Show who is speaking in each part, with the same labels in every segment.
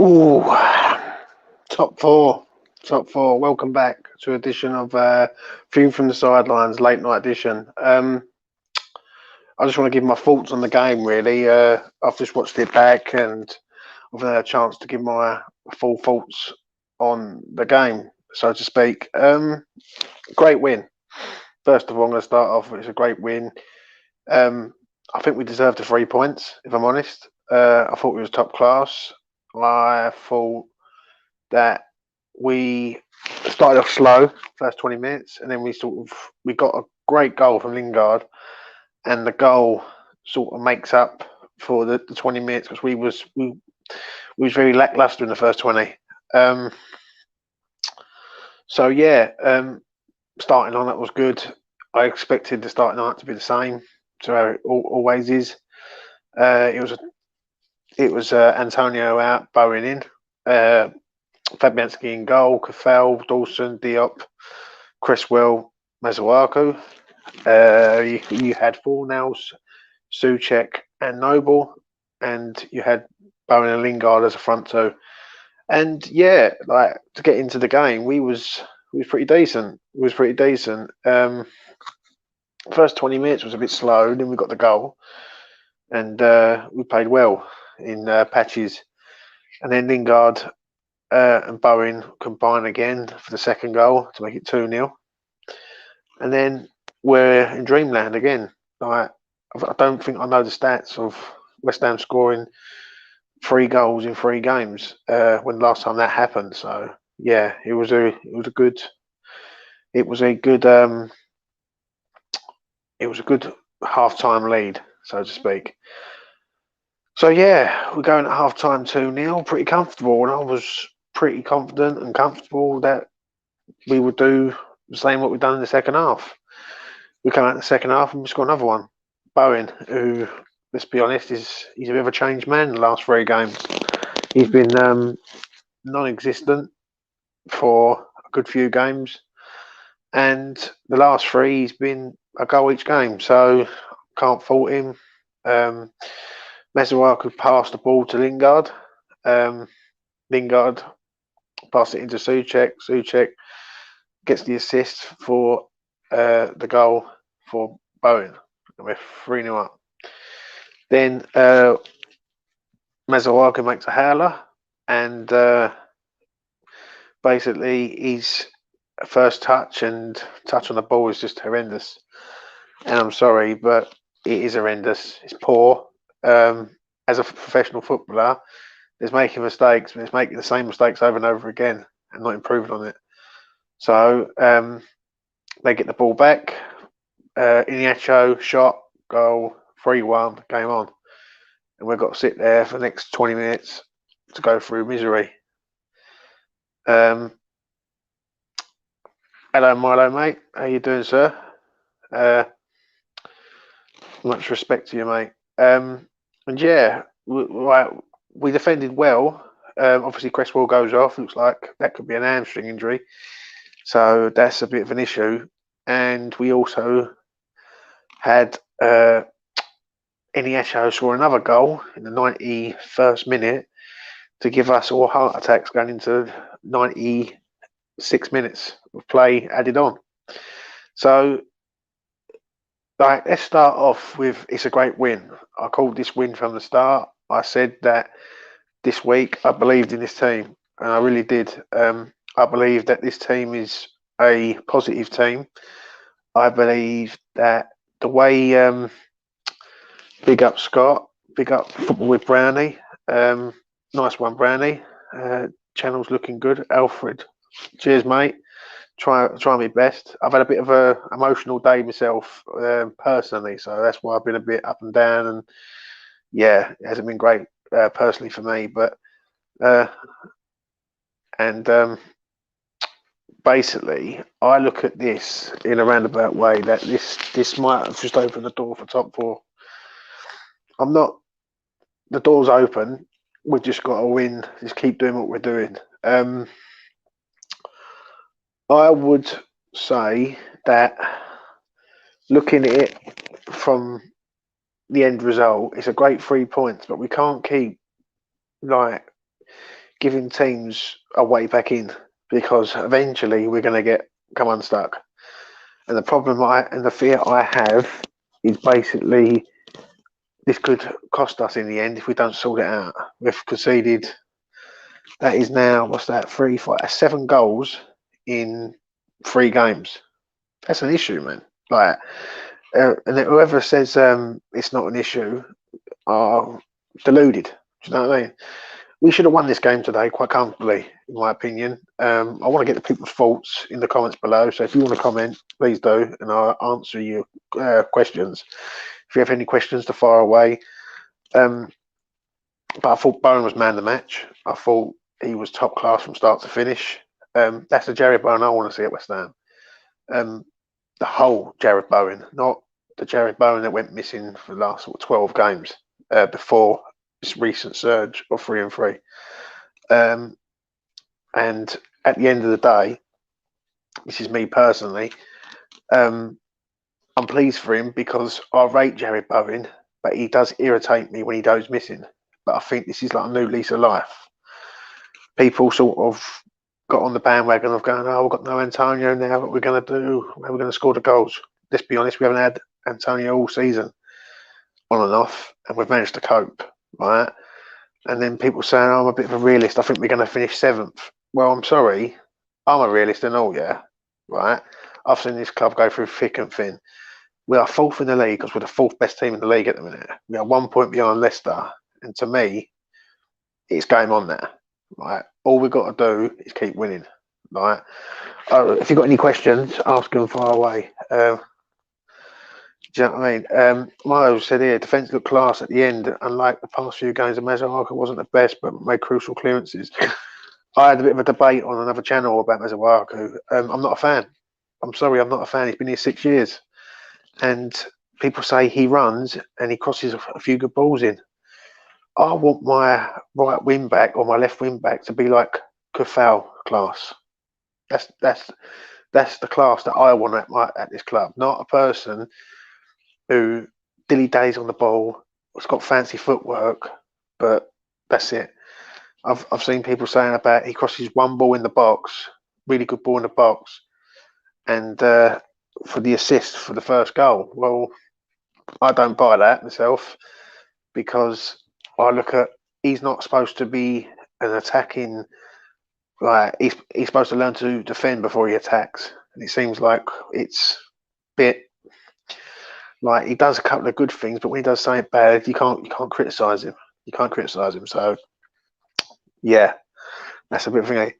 Speaker 1: Ooh, top four, top four. Welcome back to edition of From the Sidelines, late night edition. I just want to give my thoughts on the game. Really, I've just watched it back, and I've had a chance to give my full thoughts on the game, so to speak. Great win. First of all, I'm going to start off. It's a great win. Um, I think we deserved the 3 points. If I'm honest, I thought we was top class. I thought that we started off slow first 20 minutes, and then we got a great goal from Lingard, and the goal sort of makes up for the 20 minutes because we was very lackluster in the first 20. Um, so yeah, starting on that was good. I expected the starting line to be the same, so how it always is. It was Antonio out, Bowen in. Fabianski in goal, Cafell, Dawson, Diop, Cresswell, Mazuaku. You had Fornals, Soucek, and Noble, and you had Bowen and Lingard as a front two. And yeah, like to get into the game, we was pretty decent. We was pretty decent. First 20 minutes was a bit slow, then we got the goal, and we played well in patches. And then Lingard and Bowen combine again for the second goal to make it 2-0. And then we're in dreamland again. Like, I don't think I know the stats of West Ham scoring 3 goals in 3 games when last time that happened. So yeah, it was a good it was a good half-time lead, so to speak. So yeah, we're going at half-time 2-0, pretty comfortable, and I was pretty confident and comfortable that we would do the same what we've done in the second half. We come out in the second half and we score another one. Bowen, who, let's be honest, he's a bit of a changed man in the last 3 games. He's been non-existent for a good few games, and the last 3 he's been a goal each game. So can't fault him. Masuaku passed the ball to Lingard. Lingard passed it into Soucek. Soucek gets the assist for the goal for Bowen. We're 3-0 up. Then Mazuaku makes a howler, and basically his first touch on the ball is just horrendous. And I'm sorry, but it is horrendous. It's poor. As a professional footballer, there's making mistakes, but it's making the same mistakes over and over again and not improving on it. So they get the ball back. Iniacho shot, goal, 3-1, game on. And we've got to sit there for the next 20 minutes to go through misery. Hello, Milo, mate. How you doing, sir? Much respect to you, mate. And yeah, we defended well. Obviously, Cresswell goes off. Looks like that could be an hamstring injury. So that's a bit of an issue. And we also had Iniesco score another goal in the 91st minute to give us all heart attacks going into 96 minutes of play added on. So, like, let's start off with it's a great win. I called this win from the start. I said that this week I believed in this team, and I really did. I believe that this team is a positive team. I believe that the way big up Scott, big up football with Brownie. Nice one, Brownie. Channel's looking good. Alfred, cheers, mate. Try my best. I've had a bit of a emotional day myself personally, so that's why I've been a bit up and down, and yeah, it hasn't been great personally for me. But and basically, I look at this in a roundabout way that this might have just opened the door for top four. I'm not. The door's open. We've just got to win. Just keep doing what we're doing. I would say that looking at it from the end result, it's a great 3 points, but we can't keep like giving teams a way back in, because eventually we're going to come unstuck. And the problem and the fear I have is basically this could cost us in the end if we don't sort it out. We've conceded, that is now, what's that, 7 goals in 3 games. That's an issue, man. Like, and whoever says it's not an issue are deluded. Do you know what I mean? We should have won this game today quite comfortably, in my opinion. I want to get the people's thoughts in the comments below. So if you want to comment, please do, and I'll answer your questions. If you have any questions, to fire away. But I thought Bowen was man of the match. I thought he was top class from start to finish. That's the Jared Bowen I want to see at West Ham. The whole Jared Bowen, not the Jared Bowen that went missing for the last 12 games before this recent surge of 3 and 3. And at the end of the day, this is me personally, I'm pleased for him because I rate Jared Bowen, but he does irritate me when he goes missing. But I think this is like a new lease of life. People sort of got on the bandwagon of going, oh, we've got no Antonio now, what we're going to do? How are we going to score the goals? Let's be honest, we haven't had Antonio all season, on and off, and we've managed to cope, right? And then people saying, oh, I'm a bit of a realist, I think we're going to finish 7th. Well, I'm sorry, I'm a realist and all, yeah, right? I've seen this club go through thick and thin. We are 4th in the league because we're the 4th best team in the league at the minute. We are 1 point behind Leicester, and to me, it's game on there, right? All we've got to do is keep winning, right? If you've got any questions, ask them far away. Do you know what I mean? Miles said here, defence looked class at the end. Unlike the past few games, Mazuaka wasn't the best, but made crucial clearances. I had a bit of a debate on another channel about Mazuaka. I'm not a fan. I'm sorry, I'm not a fan. He's been here 6 years. And people say he runs and he crosses a few good balls in. I want my right wing back or my left wing back to be like Kufal class. That's the class that I want at this club. Not a person who dilly-days on the ball, has got fancy footwork, but that's it. I've seen people saying about he crosses one ball in the box, really good ball in the box, and for the assist for the first goal. Well, I don't buy that myself, because I look at, he's not supposed to be an attacking, like he's supposed to learn to defend before he attacks. And it seems like it's a bit like he does a couple of good things, but when he does something bad, you can't criticize him. You can't criticize him. So yeah, that's a bit of a thing.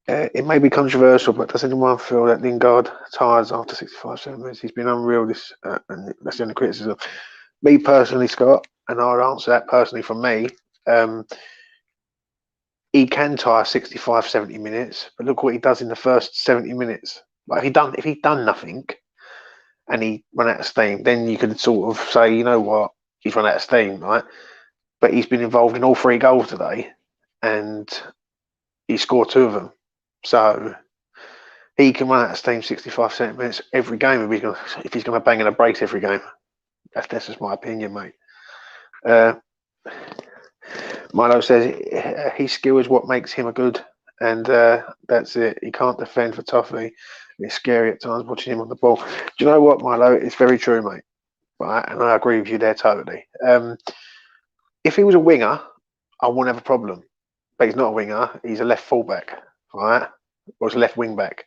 Speaker 1: It may be controversial, but does anyone feel that Lingard tires after 65 minutes? He's been unreal this, and that's the only criticism. Me personally, Scott, and I'll answer that personally from me. He can tire 65, 70 minutes, but look what he does in the first 70 minutes. Like if he'd done nothing and he run out of steam, then you could sort of say, you know what, he's run out of steam, right? But he's been involved in all 3 goals today, and he scored 2 of them. So he can run out of steam 65, 70 minutes every game if he's going to bang in a brace every game. That's just my opinion, mate. Milo says his skill is what makes him a good, and that's it. He can't defend for Toffee. It's scary at times watching him on the ball. Do you know what, Milo? It's very true, mate. Right, and I agree with you there totally. If he was a winger, I wouldn't have a problem. But he's not a winger. He's a left fullback, right? Or he's a left wing back.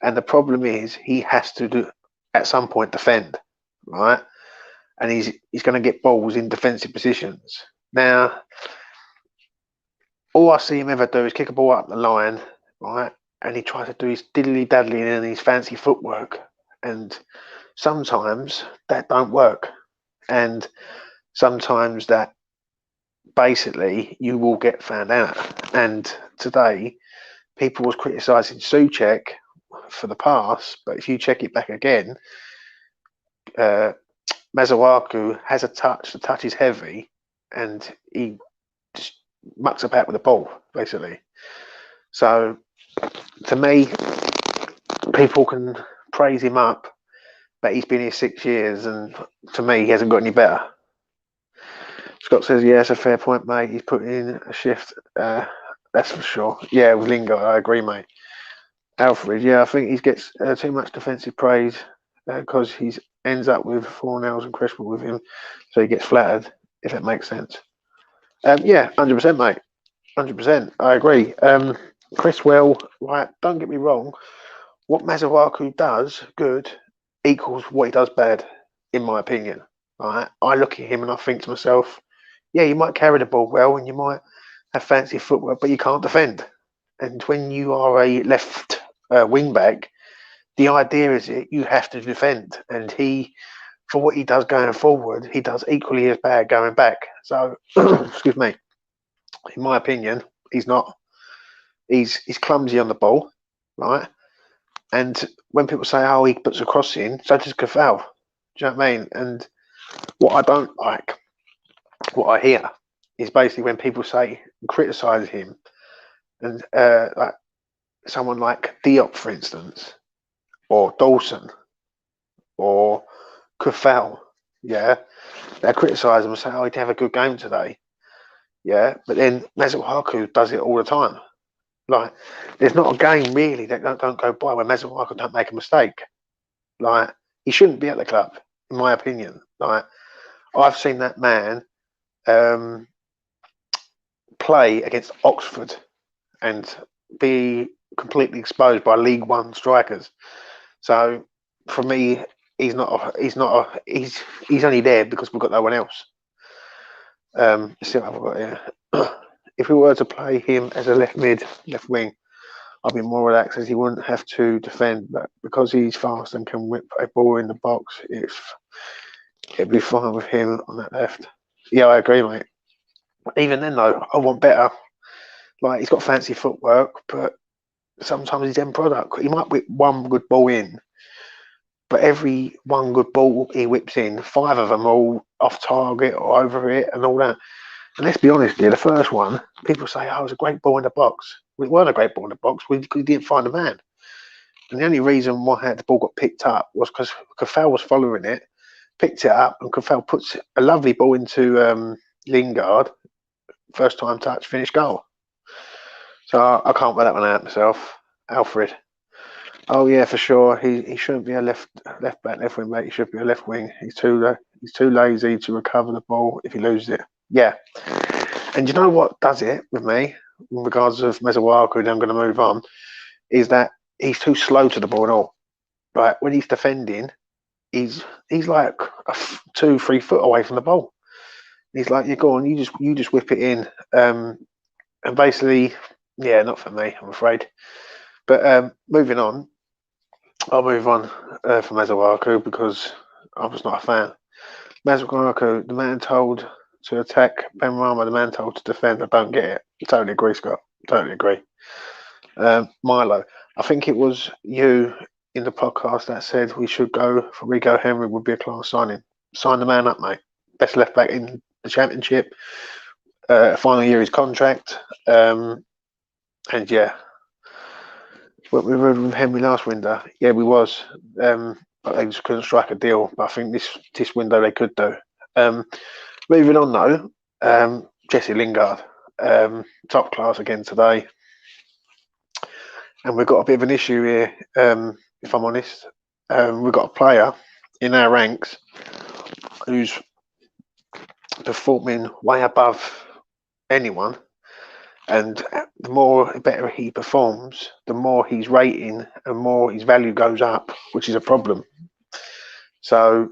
Speaker 1: And the problem is he has to do at some point defend, right? And he's going to get balls in defensive positions. Now, all I see him ever do is kick a ball up the line, right? And he tries to do his diddly-daddly and his fancy footwork. And sometimes that don't work. And sometimes that basically you will get found out. And today, people was criticising Souček for the pass, but if you check it back again, Mazuaka has a touch. The touch is heavy, and he just mucks about with the ball, basically. So, to me, people can praise him up, but he's been here 6 years, and to me, he hasn't got any better. Scott says, yeah, it's a fair point, mate. He's putting in a shift. That's for sure. Yeah, with Lingard, I agree, mate. Alfred, yeah, I think he gets too much defensive praise because he ends up with Fornells and Cresswell with him, so he gets flattered. If it makes sense. Yeah, 100%, mate. 100%. I agree. Cresswell, right? Don't get me wrong. What Masuaku does good equals what he does bad, in my opinion. Right? I look at him and I think to myself, yeah, you might carry the ball well and you might have fancy footwork, but you can't defend. And when you are a left wing back, the idea is that you have to defend. And he, for what he does going forward, he does equally as bad going back. So, excuse me, in my opinion, he's not. He's clumsy on the ball, right? And when people say, "Oh, he puts a cross in," so does Cafal. Do you know what I mean? And what I don't like, what I hear, is basically when people say criticise him, and like someone like Diop, for instance, or Dawson, or Cafal, yeah, they criticise him and say, "Oh, he didn't have a good game today," yeah. But then Masuaku does it all the time. Like, there's not a game really that don't go by where Masuaku don't make a mistake. Like, he shouldn't be at the club, in my opinion. Like, I've seen that man play against Oxford and be completely exposed by League One strikers. So, for me, he's only there because we've got no one else. Let's see what I've got here. If we were to play him as a left mid, left wing, I'd be more relaxed as he wouldn't have to defend. But because he's fast and can whip a ball in the box, it'd be fine with him on that left. Yeah, I agree, mate. Even then, though, I want better. Like, he's got fancy footwork, but sometimes he's end product. He might whip one good ball in, but every one good ball he whips in, five of them are all off target or over it and all that. And let's be honest here, the first one, people say, "Oh, it was a great ball in the box." Well, it weren't a great ball in the box. We didn't find a man. And the only reason why the ball got picked up was because Cafal was following it, picked it up, and Cafal puts a lovely ball into Lingard. First time touch, finish goal. So I can't wear that one out myself. Alfred. Oh yeah, for sure. He shouldn't be a left back, left wing back. He should be a left wing. He's too lazy to recover the ball if he loses it. Yeah. And you know what does it with me, in regards of Masuaku, and I'm going to move on, is that he's too slow to the ball at all. Like, when he's defending, he's like 2-3 foot away from the ball. He's like, "You go on, you just whip it in," and basically, yeah, not for me, I'm afraid. But moving on, I'll move on from Masuaku because I was not a fan. Masuaku, the man told to attack, Benrahma, the man told to defend. I don't get it. Totally agree, Scott. Totally agree. Milo, I think it was you in the podcast that said we should go for Rico Henry would be a class signing. Sign the man up, mate. Best left back in the championship. Final year of his contract. And yeah, what we were with Henry last window. Yeah, we was. But they just couldn't strike a deal. But I think this window they could do. Moving on though, Jesse Lingard, top class again today. And we've got a bit of an issue here, if I'm honest. We've got a player in our ranks who's performing way above anyone. And the better he performs, the more he's rating and more his value goes up, which is a problem. So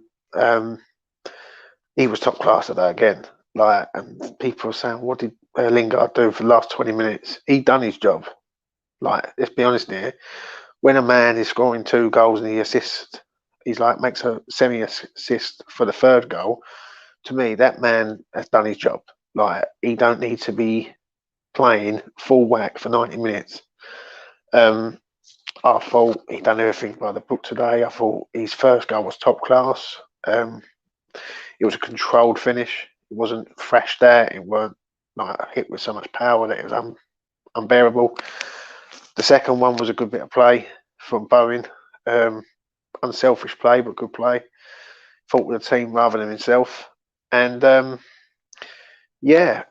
Speaker 1: he was top class today again. Like, and people are saying, "What did Lingard do for the last 20 minutes?" He done his job. Like, let's be honest here. When a man is scoring 2 goals and he assists, he's like makes a semi-assist for the third goal. To me, that man has done his job. Like, he don't need to be playing full whack for 90 minutes. I thought he done everything by the book today. I thought his first goal was top class. It was a controlled finish. It wasn't thrashed out. It weren't like hit with so much power that it was unbearable. The second one was a good bit of play from Bowen. Unselfish play, but good play. Fought with the team rather than himself. And yeah,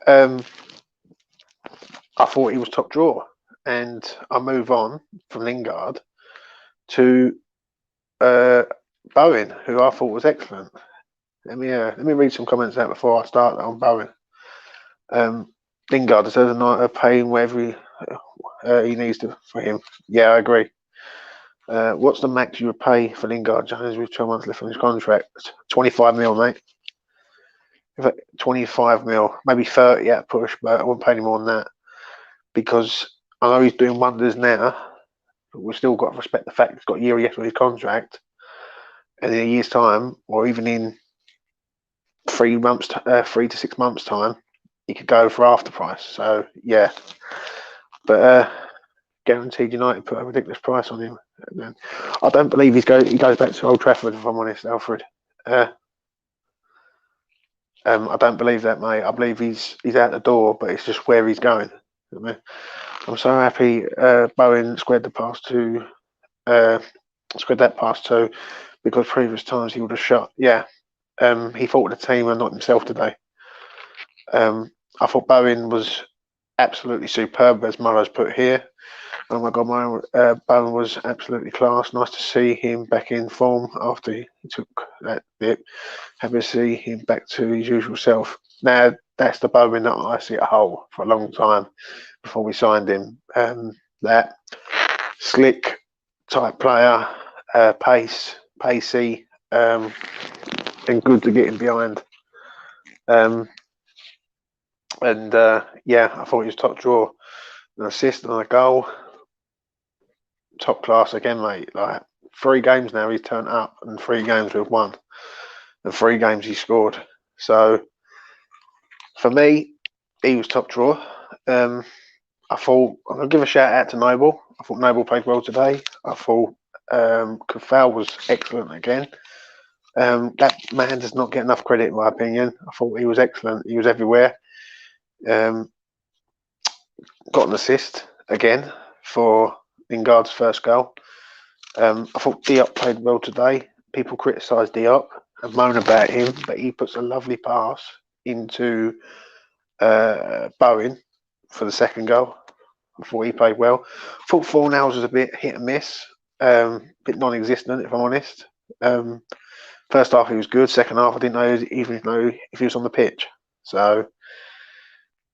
Speaker 1: I thought he was top drawer, and I move on from Lingard to Bowen, who I thought was excellent. Let me read some comments out before I start on Bowen. Lingard deserves a night of paying whatever he needs to for him. Yeah, I agree. What's the max you would pay for Lingard Jones with 12 months left on his contract? 25 mil, mate. 25 mil, maybe 30 at push, but I wouldn't pay any more than that because I know he's doing wonders now, but we've still got to respect the fact he's got a year left on his contract, and in a year's time, or even in 3 to 6 months' time, he could go for after price. So yeah, but guaranteed United put a ridiculous price on him. I don't believe he goes back to Old Trafford, if I'm honest, Alfred. I don't believe that, mate. I believe he's out the door, but it's just where he's going. I'm so happy Bowen squared that pass to because previous times he would have shot. Yeah, he fought with the team and not himself today. I thought Bowen was absolutely superb, as Murray's put here. Oh my God, Bowen was absolutely class. Nice to see him back in form after he took that dip. Happy to see him back to his usual self. Now, that's the Bowen that I see at Hull for a long time before we signed him. That slick type player, pacey, and good to get him behind. Yeah, I thought he was top draw. An assist and a goal. Top class again, mate. Like 3 games now he's turned up, and 3 games we've won, and 3 games he scored. So for me, he was top draw. I thought I'm gonna give a shout out to Noble. I thought Noble played well today. I thought Kafal was excellent again. That man does not get enough credit, in my opinion. I thought he was excellent. He was everywhere. Got an assist again for Lingard's first goal. I thought Diop played well today. People criticise Diop and moan about him, but he puts a lovely pass into Bowen for the second goal. I thought he played well. I thought Fornals was a bit hit and miss, bit non-existent, if I'm honest. First half he was good. Second half I didn't even know if he was on the pitch, so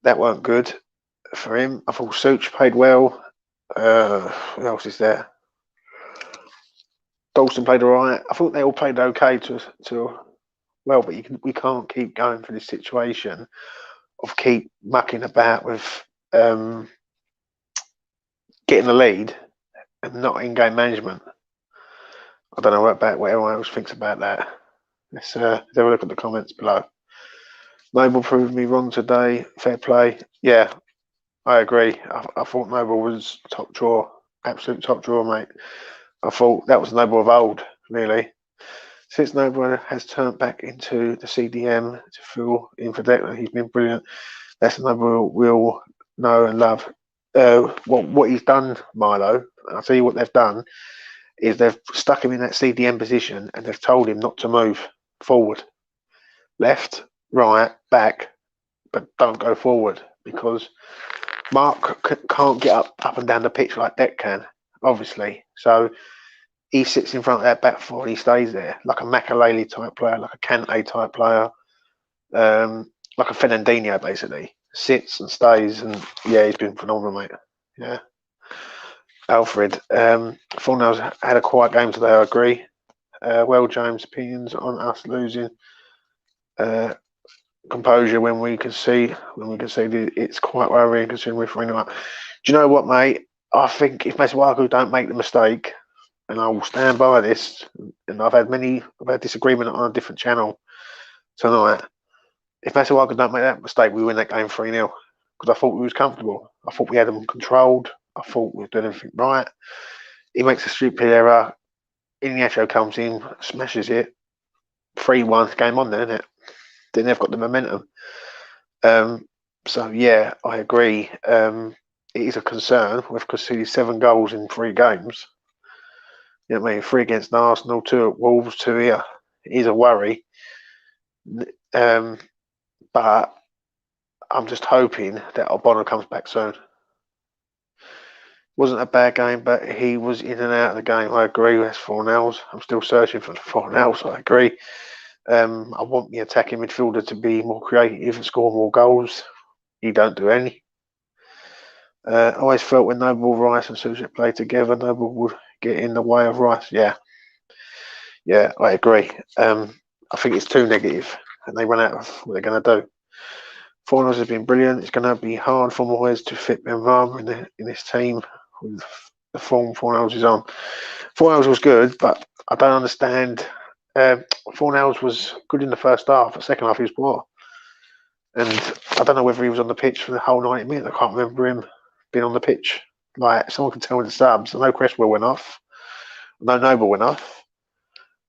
Speaker 1: that weren't good for him. I thought Such played well. Who else is there? Dawson played all right. I thought they all played okay to well, but we can't keep going for this situation of keep mucking about with getting the lead and not in-game management. I don't know what everyone else thinks about that. Let's have a look at the comments below. Noble proved me wrong today. Fair play. Yeah, I agree. I thought Noble was top draw, absolute top draw, mate. I thought that was Noble of old, really. Since Noble has turned back into the CDM to fill in for Declan, he's been brilliant. That's Noble we'll know and love. What he's done, Milo, I'll tell you what they've done, is they've stuck him in that CDM position and they've told him not to move forward. Left, right, back, but don't go forward because Mark can't get up and down the pitch like Deck can, obviously. So he sits in front of that back four and he stays there like a Makalele type player, like a Kante type player, like a Fernandinho basically. Sits and stays, and yeah, he's been phenomenal, mate. Yeah. Alfred, Fornals had a quiet game today, I agree. Well, James, opinions on us losing composure when we can see it's quite worrying considering we're 3-0 up. Do you know what, mate? I think if Masuaku don't make the mistake, and I will stand by this, and I've had disagreement on a different channel tonight. If Masuaku don't make that mistake, we win that game 3-0 because I thought we was comfortable. I thought we had them controlled. I thought we were doing everything right. He makes a stupid error. Iniesta comes in, smashes it. 3-1, game on then, isn't it? Then they've got the momentum. So yeah, I agree. It is a concern. We've conceded 7 goals in 3 games. You know what I mean? 3 against Arsenal, 2 at Wolves, 2 here. It is a worry. But I'm just hoping that Obama comes back soon Wasn't a bad game, but he was in and out of the game. I agree. That's 4-0. I'm still searching for the 4-0. I agree. I want the attacking midfielder to be more creative and score more goals. He don't do any. I always felt when Noble, Rice, and Suchek played together, Noble would get in the way of Rice. Yeah, I agree. I think it's too negative, and they run out of what they're going to do. Fornals has been brilliant. It's going to be hard for Moyes to fit Benrahma in this team with the form Fornals is on. Fornals was good, but I don't understand. Fornals was good in the first half. The second half, he was poor. And I don't know whether he was on the pitch for the whole 90 minutes. I can't remember him being on the pitch. Like, someone can tell me the subs. I know Cresswell went off. I know Noble went off.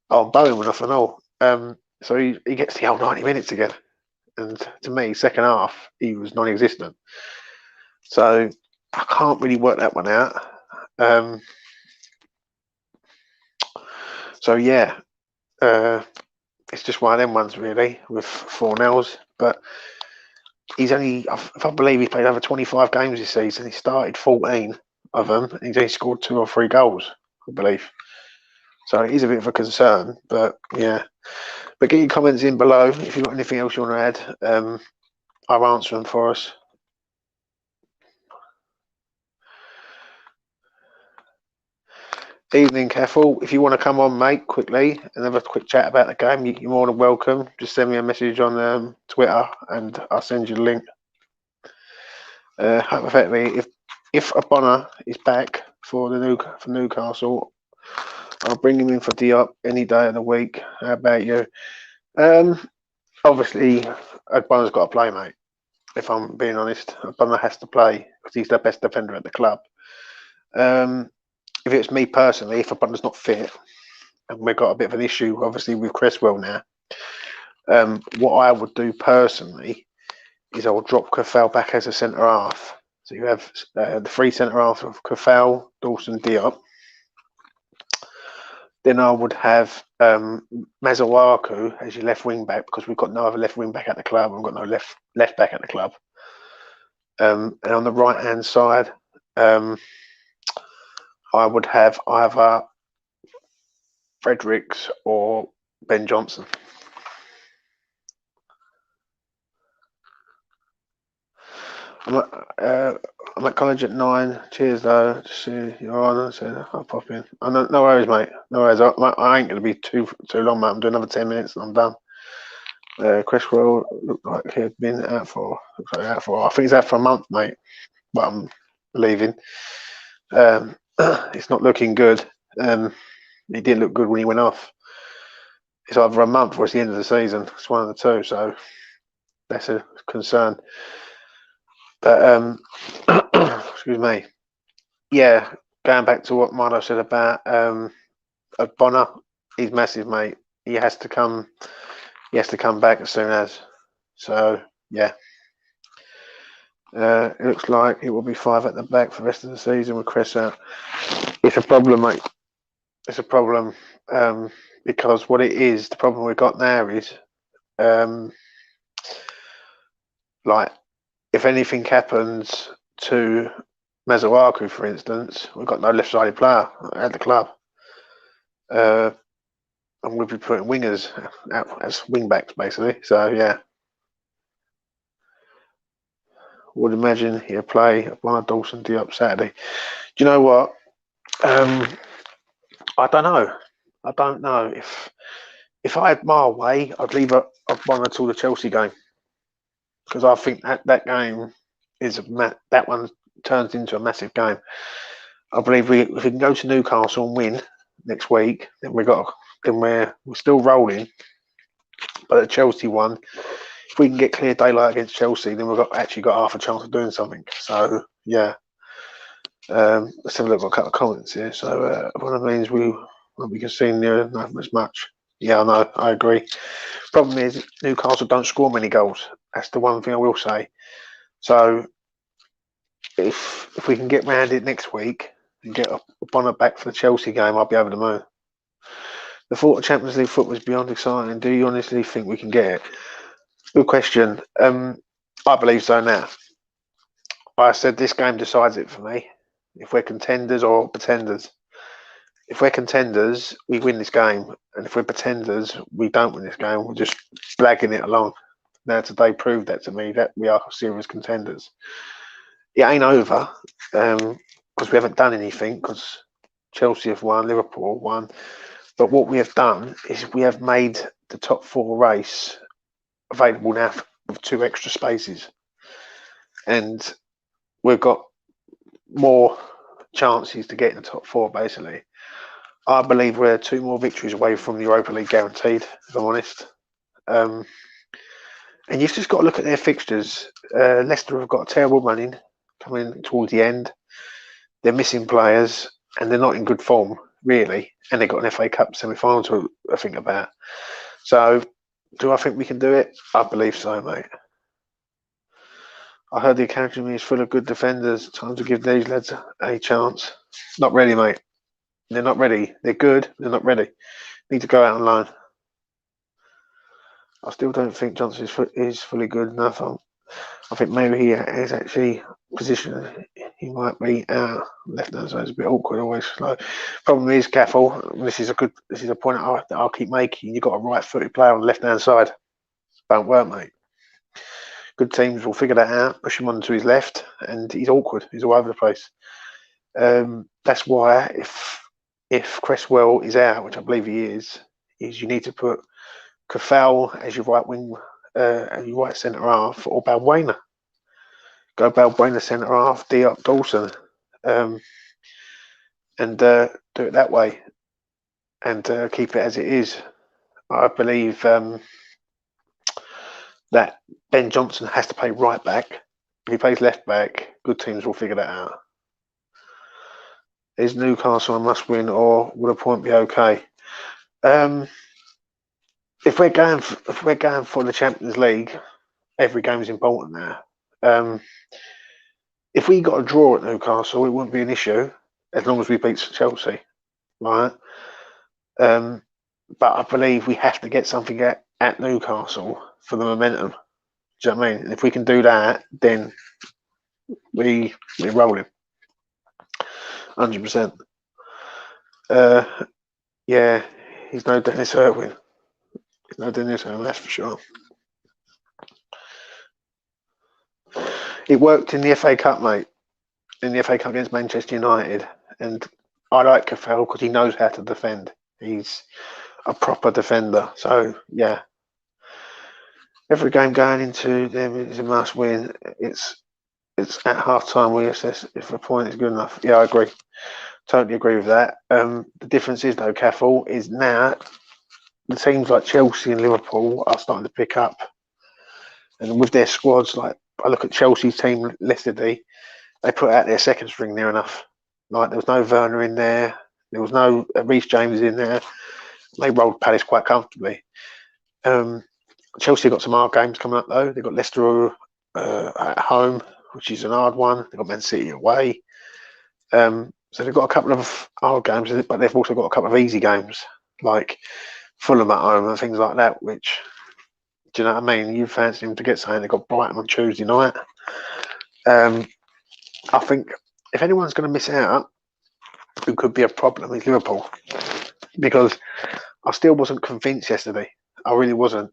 Speaker 1: Oh, Bowen went off and all. So he gets the whole 90 minutes again. And to me, second half, he was non-existent. So I can't really work that one out. So yeah, it's just one of them ones really with 4-0s. But he's only, if I believe, he's played over 25 games this season. He started 14 of them, and he's only scored 2 or 3 goals, I believe. So it is a bit of a concern, but yeah. But get your comments in below if you've got anything else you want to add. I'll answer them for us. Evening, Cathal. If you want to come on, mate, quickly and have a quick chat about the game, you're more than welcome. Just send me a message on Twitter, and I'll send you the link. Hypothetically, if Abona is back for Newcastle, I'll bring him in for Diop any day of the week. How about you? Obviously, Abona's got to play, mate. If I'm being honest, Abona has to play because he's the best defender at the club. If it's me personally, if Abona's not fit, and we've got a bit of an issue, obviously, with Cresswell now, what I would do personally is I will drop Cafal back as a centre half. So you have the 3 centre half of Cafal, Dawson, Diop. Then I would have Mazawaku as your left wing back because we've got no other left wing back at the club. We've got no left back at the club. And on the right hand side, I would have either Fredericks or Ben Johnson. I'm at college at 9. Cheers, though. To see you're on. So I'll pop in. No worries, mate. No worries. I ain't going to be too long, mate. I'm doing another 10 minutes and I'm done. Cresswell looked like he had been out for. I think he's out for a month, mate. But I'm leaving. It's not looking good. He didn't look good when he went off. It's either a month or it's the end of the season. It's one of the two. So that's a concern. But excuse me. Yeah, going back to what Milo said about Bonner, he's massive, mate. He has to come back as soon as. So yeah. It looks like it will be 5 at the back for the rest of the season with Chris out. It's a problem, mate. It's a problem because what it is, the problem we've got now is like if anything happens to Mazawaku, for instance, we've got no left-sided player at the club. And we'll be putting wingers out as wing-backs, basically. So, yeah. Would imagine he'll play one of Dawson Diop Saturday. Do you know what? I don't know. I don't know. If I had my way, I'd leave it one until the Chelsea game. Because I think that game is that one turns into a massive game. I believe if we can go to Newcastle and win next week, then we're still rolling. But the Chelsea one, if we can get clear daylight against Chelsea, then we've actually got half a chance of doing something. So yeah. Let's have a look at a couple of comments here. So one of the means we won't be conceding not as much. Yeah, I know, I agree. Problem is Newcastle don't score many goals. That's the one thing I will say. So if we can get round it next week and get a Bonner back for the Chelsea game, I'll be over the moon. The thought of Champions League football is beyond exciting. Do you honestly think we can get it? Good question. I believe so now. I said this game decides it for me. if we're contenders or pretenders. If we're contenders, we win this game, and if we're pretenders, we don't win this game. We're just blagging it along. Now today proved that to me, that we are serious contenders. It ain't over because we haven't done anything, because Chelsea have won, Liverpool have won. But what we have done is we have made the top 4 race available now with 2 extra spaces, and we've got more chances to get in the top 4. Basically, I believe we're 2 more victories away from the Europa League guaranteed, if I'm honest. And you've just got to look at their fixtures. Leicester have got a terrible running coming towards the end. They're missing players, and they're not in good form, really. And they've got an FA Cup semi-final to think about. So, do I think we can do it? I believe so, mate. I heard the academy is full of good defenders. Time to give these lads a chance. Not ready, mate. They're not ready. They're good. They're not ready. Need to go out on loan. I still don't think Johnson is fully good enough. I think maybe he is actually positioned. He might be out left hand side. It's a bit awkward, always slow. Problem is, Caffel. This is a point that I'll keep making. You've got a right-footed player on the left hand side. Don't work, mate. Good teams will figure that out. Push him onto his left, and he's awkward. He's all over the place. That's why if Cresswell is out, which I believe he is you need to put Caffel as your right wing, and your right centre half, or Balbuena. Go Balbuena centre half, Diop Dawson, and do it that way, and keep it as it is. I believe that Ben Johnson has to play right back. If he plays left back, good teams will figure that out. Is Newcastle a must win, or would a point be okay? If we're going for the Champions League, every game is important now. If we got a draw at Newcastle, it wouldn't be an issue as long as we beat Chelsea, right? But I believe we have to get something at Newcastle for the momentum. Do you know what I mean? And if we can do that, then we're rolling. 100%. Yeah, he's no Dennis Irwin. He's no Dennis Irwin, that's for sure. It worked in the FA Cup, mate. In the FA Cup against Manchester United, and I like Caffel because he knows how to defend. He's a proper defender. So yeah, every game going into them is a must win. It's at half time we assess if a point is good enough. Yeah, I agree. Totally agree with that. The difference is though, Caffel, is now the teams like Chelsea and Liverpool are starting to pick up, and with their squads, like I look at Chelsea's team yesterday, they put out their second string near enough. Like there was no Werner in there, there was no Reece James in there. They rolled Palace quite comfortably. Chelsea got some hard games coming up though. They've got Leicester at home, which is an hard one. They've got Man City away. So they've got a couple of hard games, but they've also got a couple of easy games, like Fulham at home and things like that, which, do you know what I mean? You fancy them to get something. They've got Brighton on Tuesday night. I think if anyone's going to miss out, who could be a problem, is Liverpool. Because I still wasn't convinced yesterday. I really wasn't.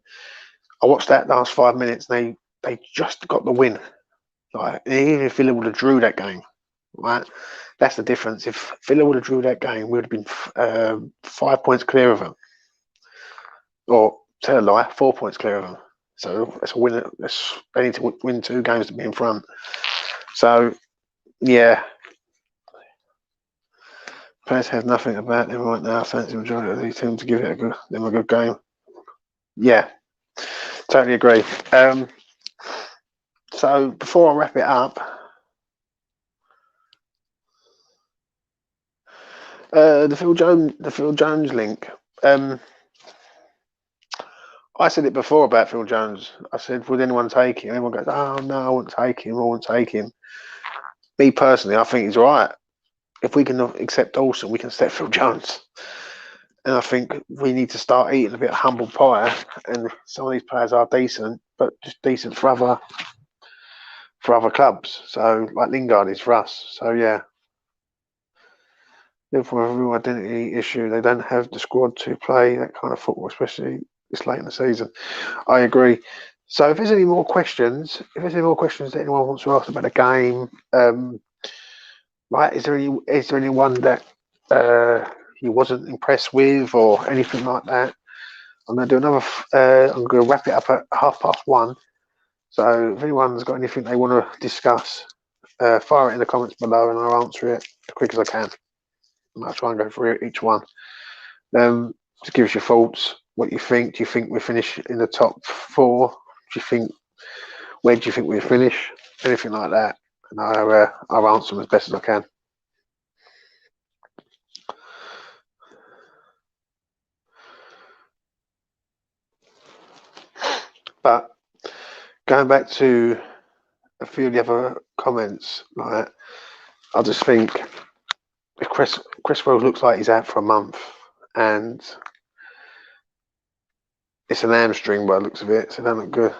Speaker 1: I watched that last 5 minutes, and they just got the win. Like, even if Villa would have drew that game, right? That's the difference. If Villa would have drew that game, we would have been 5 points clear of them. Or, tell a lie, 4 points clear of them. So that's a win. They need to win 2 games to be in front. So, yeah. Players have nothing about them right now. I fancy the majority of these teams to give it them a good game. Yeah, totally agree. So before I wrap it up, the Phil Jones link. I said it before about Phil Jones. I said, would anyone take him? Everyone goes, oh no, I wouldn't take him. I wouldn't take him. Me personally, I think he's right. If we can accept Dawson, we can accept Phil Jones. And I think we need to start eating a bit of humble pie. And some of these players are decent, but just decent for other clubs. So like Lingard is for us. So yeah. Liverpool have a real identity issue. They don't have the squad to play that kind of football, especially this late in the season. I agree. So if there's any more questions, that anyone wants to ask about the game, right? Is there anyone that you wasn't impressed with or anything like that? I'm going to do another. I'm going to wrap it up at 1:30. So if anyone's got anything they want to discuss, fire it in the comments below, and I'll answer it as quick as I can. I'll try and go through each one. Just give us your thoughts. What you think? Do you think we finish in the top 4? Do you think? Where do you think we finish? Anything like that, and I'll answer them as best as I can. But going back to a few of the other comments, like I just think if Cresswell looks like he's out for a month, and it's an hamstring by the looks of it, so it don't look good.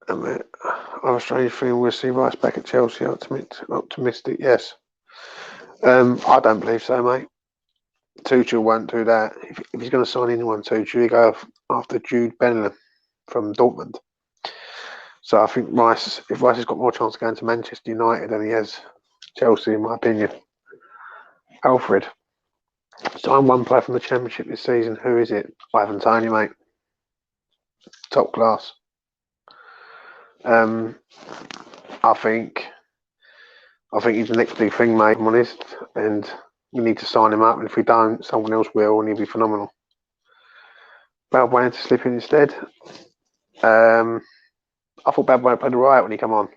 Speaker 1: I'm a strange feeling we'll see Rice back at Chelsea. Optimistic, yes. I don't believe so, mate. Tuchel won't do that. If he's going to sign anyone, Tuchel, he go after Jude Bellingham from Dortmund. So I think if Rice has got more chance of going to Manchester United than he has Chelsea, in my opinion. Alfred, sign one player from the Championship this season. Who is it? Ivan Toney, mate. Top class. I think he's the next big thing, mate. I'm honest, and we need to sign him up. And if we don't, someone else will, and he'll be phenomenal. Balbuena to slip in instead. I thought Balbuena played all right when he came on.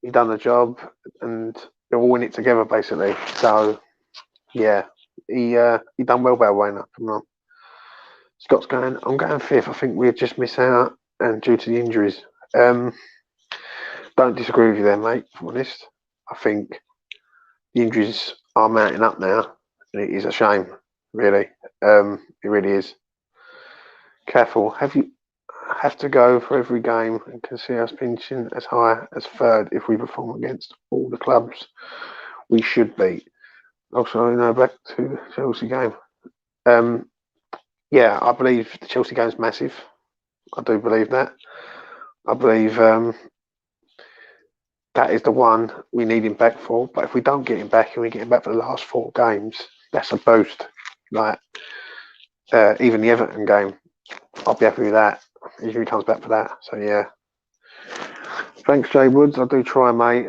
Speaker 1: He done the job, and they're all in it together, basically. So, yeah, he done well, Balbuena. Come on. Scott's going. I'm going 5th. I think we'll just miss out, and due to the injuries. Don't disagree with you there, mate. If I'm honest, I think the injuries are mounting up now, and it is a shame, really. It really is. Careful. Have to go for every game and can see us pinching as high as 3rd if we perform against all the clubs we should beat. Also, back to the Chelsea game. Yeah, I believe the Chelsea game is massive. I do believe that. I believe that is the one we need him back for. But if we don't get him back and we get him back for the last 4 games, that's a boost. Like even the Everton game, I'll be happy with that. If he comes back for that. So yeah. Thanks, Jay Woods. I do try, mate.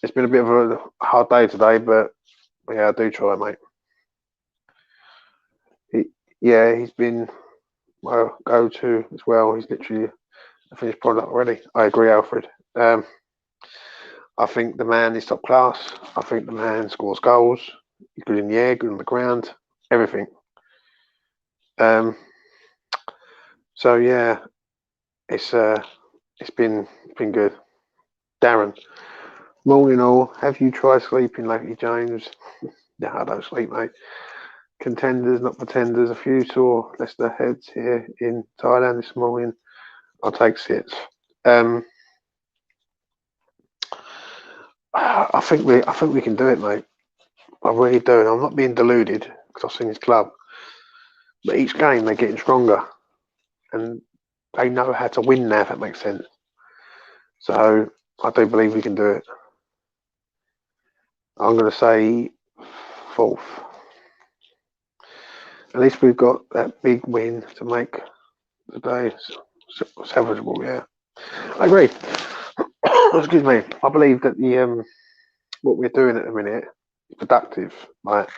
Speaker 1: It's been a bit of a hard day today, but yeah, I do try, mate. He's been my go-to as well. He's literally a finished product already. I agree, Alfred. I think the man is top class. I think the man scores goals. He's good in the air, good on the ground, everything. So yeah, it's been good. Darren, morning all. Have you tried sleeping lately, James? No, I don't sleep, mate. Contenders, not pretenders. A few saw Leicester heads here in Thailand this morning. I'll take 6. I think we can do it, mate. I really do. And I'm not being deluded because I've seen his club. But each game they're getting stronger, and they know how to win now. If that makes sense. So I do believe we can do it. I'm going to say 4th. At least we've got that big win to make the day salvageable. Yeah, I agree. Excuse me. I believe that the what we're doing at the minute is productive, right?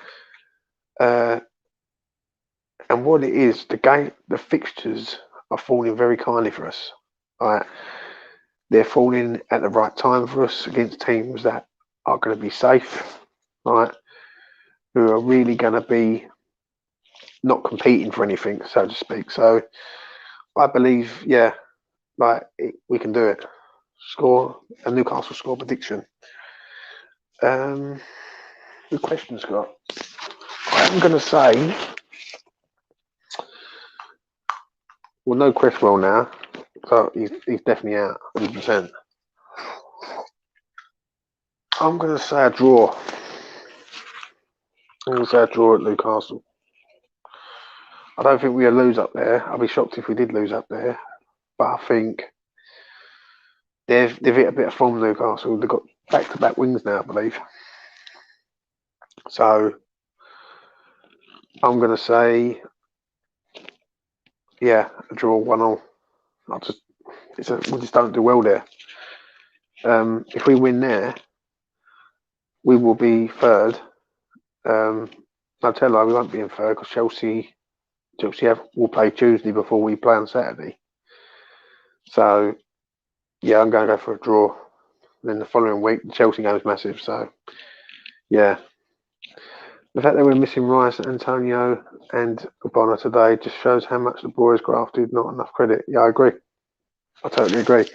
Speaker 1: And what it is, the fixtures are falling very kindly for us. Right? They're falling at the right time for us against teams that are going to be safe, right? Who are really going to be not competing for anything, so to speak. So I believe, yeah, we can do it. Score a Newcastle score prediction. Good question, Scott. I'm going to say, well, no Cresswell now, so he's definitely out, 100%. I'm going to say a draw. I'm going to say a draw at Newcastle. I don't think we'll lose up there. I'd be shocked if we did lose up there. But I think they've hit a bit of form, Newcastle. They've got back-to-back wins now, I believe. So I'm going to say, yeah, a draw 1-0. We just don't do well there. If we win there, we will be third. I'll tell you, we won't be in third because Chelsea will play Tuesday before we play on Saturday. So, yeah, I'm going to go for a draw. And then the following week, the Chelsea game is massive. So, yeah. The fact that we're missing Rice, Antonio, and Bonner today just shows how much the boys grafted. Not enough credit. Yeah, I agree. I totally agree.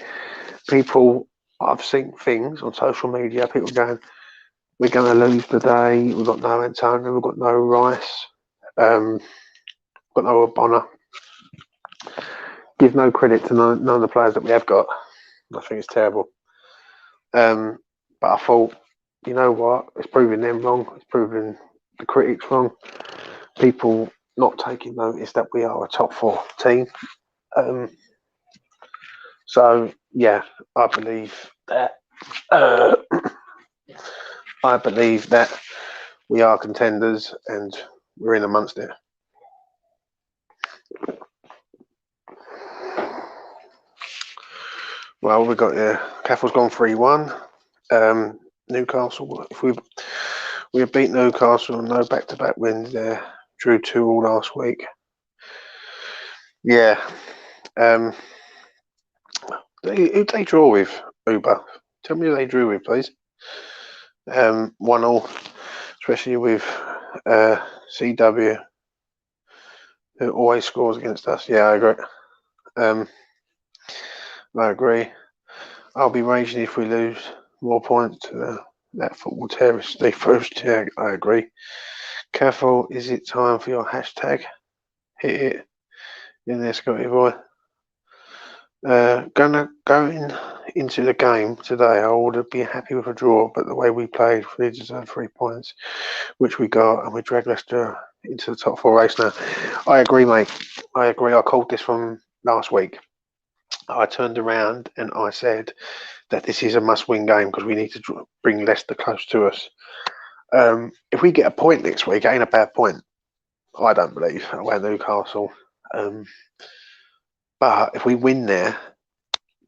Speaker 1: I've seen things on social media. People going, "We're going to lose today. We've got no Antonio. We've got no Rice. Got no Bonner." Give no credit to none of the players that we have got. I think it's terrible. But I thought, you know what? It's proving them wrong. It's proving the critics wrong. People not taking notice that we are a top 4 team. So yeah, I believe that. I believe that we are contenders and we're in amongst it. Well, we've got Caffell's gone 3-1. Newcastle, if we have beat Newcastle, no back-to-back wins there. Drew 2-2 last week. Yeah. Who they draw with, Uber? Tell me who they drew with, please. 1-1, especially with CW, who always scores against us. Yeah, I agree. I agree. I'll be raging if we lose more points to that football terrorist Steve Bruce. Yeah, I agree. Careful, is it time for your hashtag? Hit it in there, Scotty boy. Going into the game today, I would be happy with a draw, but the way we played, we deserved 3 points, which we got, and we dragged Leicester into the top 4 race now. I agree, mate. I agree. I called this from last week. I turned around and I said that this is a must-win game because we need to bring Leicester close to us. If we get a point next week, it ain't a bad point. I don't believe away at Newcastle. But if we win there,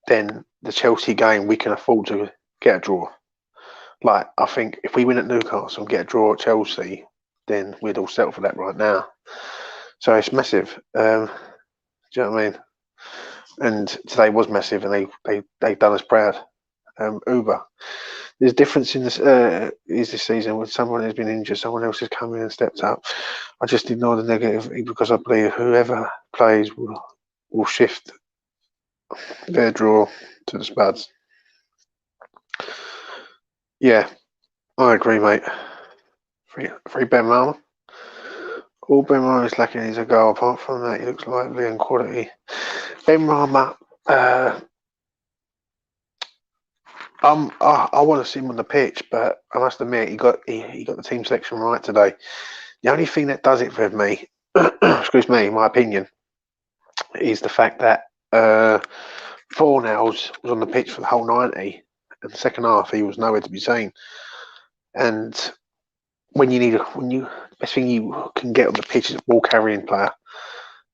Speaker 1: then the Chelsea game we can afford to get a draw. Like, I think if we win at Newcastle and get a draw at Chelsea, then we'd all settle for that right now. So it's massive. Do you know what I mean? And today was massive, and they done us proud. Uber. There's a difference in this season when someone has been injured, someone else has come in and stepped up. I just ignore the negative because I believe whoever plays will shift their draw to the Spuds. Yeah, I agree, mate. Free Ben Rama. All Ben Rama is lacking is a goal. Apart from that, he looks lively and quality. Ben Rama, I want to see him on the pitch, but I must admit he got the team selection right today. The only thing that does it for me, excuse me, my opinion, is the fact that Fornals was on the pitch for the whole 90, and the second half he was nowhere to be seen. And the best thing you can get on the pitch is a ball carrying player,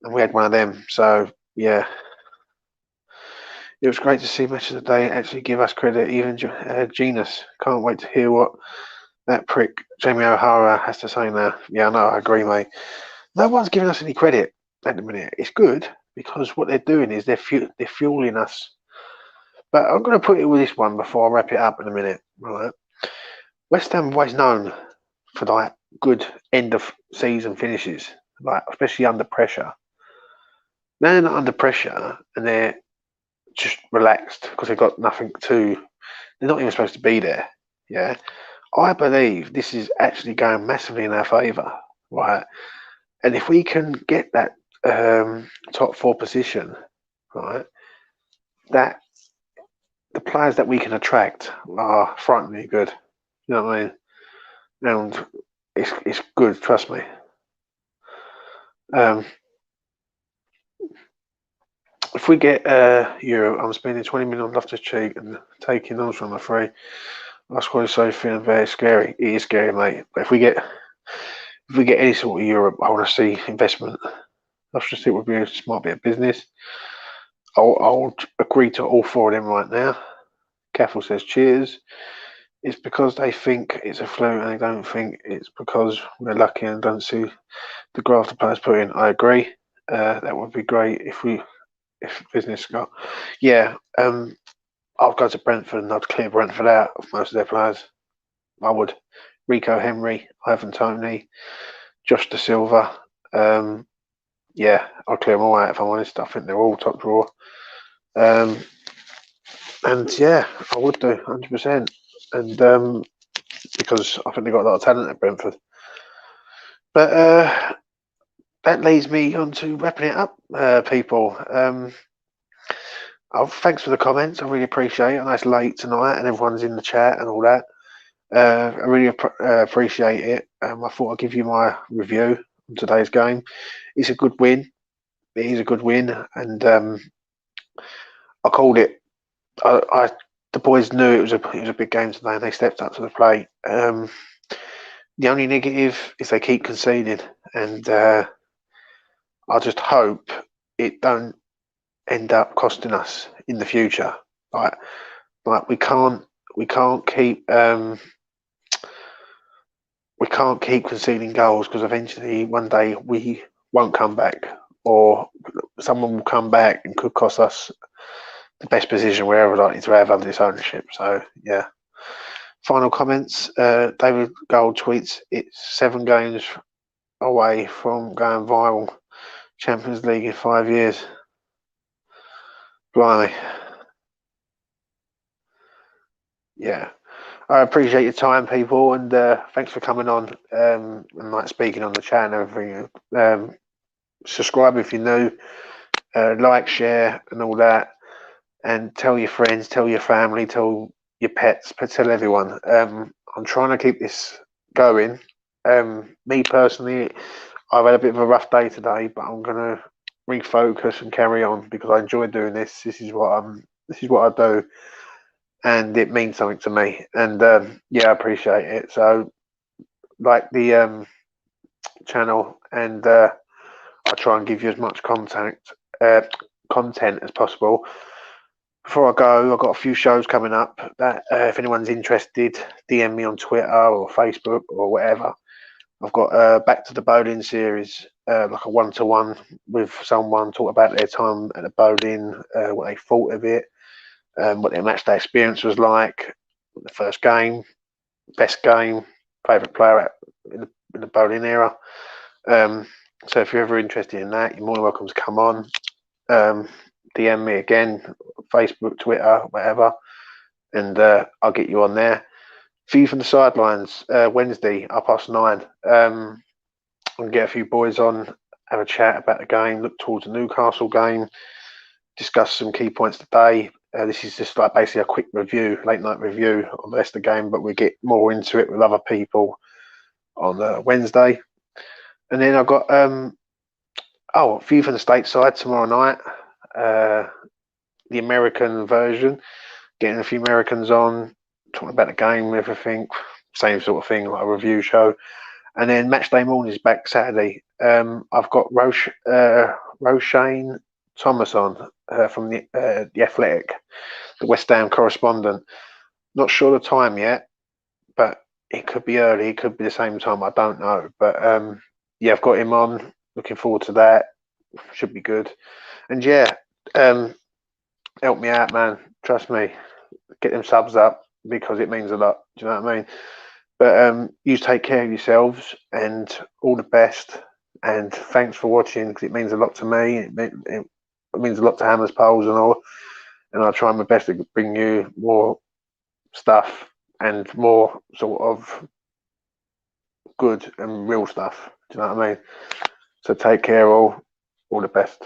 Speaker 1: and we had one of them. So yeah, it was great to see match of the day actually give us credit. Even Genus, can't wait to hear what that prick Jamie O'Hara has to say now. Yeah, I know, I agree, mate. No one's giving us any credit at the minute. It's good because what they're doing is they're fueling us. But I'm going to put it with this one before I wrap it up in a minute. Right? West Ham always known for like good end of season finishes, like especially under pressure. Now they're not under pressure and they're just relaxed because they've got nothing to. They're not even supposed to be there. Yeah, I believe this is actually going massively in our favour, right? And if we can get that top 4 position, right, that the players that we can attract are frighteningly good. You know what I mean? And it's good, trust me. Um, if we get Euro, I'm spending 20 million on Loftus Cheek and taking those from the free. I squad so feeling very scary. It is scary, mate. But if we get any sort of Europe, I want to see investment. Loftus Cheek would be a smart bit of business. I'll agree to all four of them right now. Caffel says cheers. It's because they think it's a fluke and they don't think it's because we're lucky and don't see the graph the players put in. I agree. That would be great if business got. Yeah. I'd go to Brentford and I'd clear Brentford out of most of their players. I would. Rico Henry, Ivan Toney, Josh Da Silva. Yeah, I'll clear them all out if I'm honest. I think they're all top drawer. And yeah, I would do 100%. And because I think they've got a lot of talent at Brentford. But that leads me on to wrapping it up, people. Thanks for the comments. I really appreciate it. I know it's late tonight and everyone's in the chat and all that. I really appreciate it. I thought I'd give you my review on today's game. It's a good win. It is a good win, and I called it. The boys knew it was a big game today, and they stepped up to the plate. The only negative is they keep conceding, and I just hope it don't end up costing us in the future. Like we can't keep we can't keep conceding goals because eventually one day we won't come back, or someone will come back and could cost us the best position we're ever likely to have under this ownership. So yeah. Final comments. David Gold tweets, "It's 7 games away from going viral. Champions League in 5 years." Blimey. Yeah. I appreciate your time, people, and thanks for coming on and like speaking on the chat and everything. Subscribe if you're new, like, share, and all that, and tell your friends, tell your family, tell your pets, but tell everyone. I'm trying to keep this going. Me personally, I've had a bit of a rough day today, but I'm gonna refocus and carry on because I enjoy doing this. This is what I do, and it means something to me. And yeah, I appreciate it. So like the channel, and I'll try and give you as much content as possible. Before I go, I've got a few shows coming up that if anyone's interested, DM me on Twitter or Facebook or whatever. I've got Back to the Bowling series, like a one-to-one with someone, talk about their time at the bowling, what they thought of it, what their match day experience was like, the first game, best game, favourite player in the bowling era. So if you're ever interested in that, you're more than welcome to come on. DM me again, Facebook, Twitter, whatever, and I'll get you on there. View from the sidelines, Wednesday, 9:30. And get a few boys on, have a chat about the game, look towards the Newcastle game, discuss some key points today. This is just like basically a quick review, late night review of the rest of the game, but we get more into it with other people on Wednesday. And then I've got View from the stateside tomorrow night, the American version, getting a few Americans on, talking about the game, everything, same sort of thing, like a review show. And then match day morning is back Saturday. I've got Roshane Thomas on from the Athletic, the West Ham correspondent. Not sure the time yet, but it could be early, it could be the same time. I don't know, but yeah, I've got him on. Looking forward to that. Should be good. And yeah, help me out, man. Trust me. Get them subs up because it means a lot. Do you know what I mean? But you take care of yourselves and all the best. And thanks for watching because it means a lot to me. It means a lot to Hammers, Poles, and all. And I'll try my best to bring you more stuff and more sort of good and real stuff. Do you know what I mean? So take care, all the best.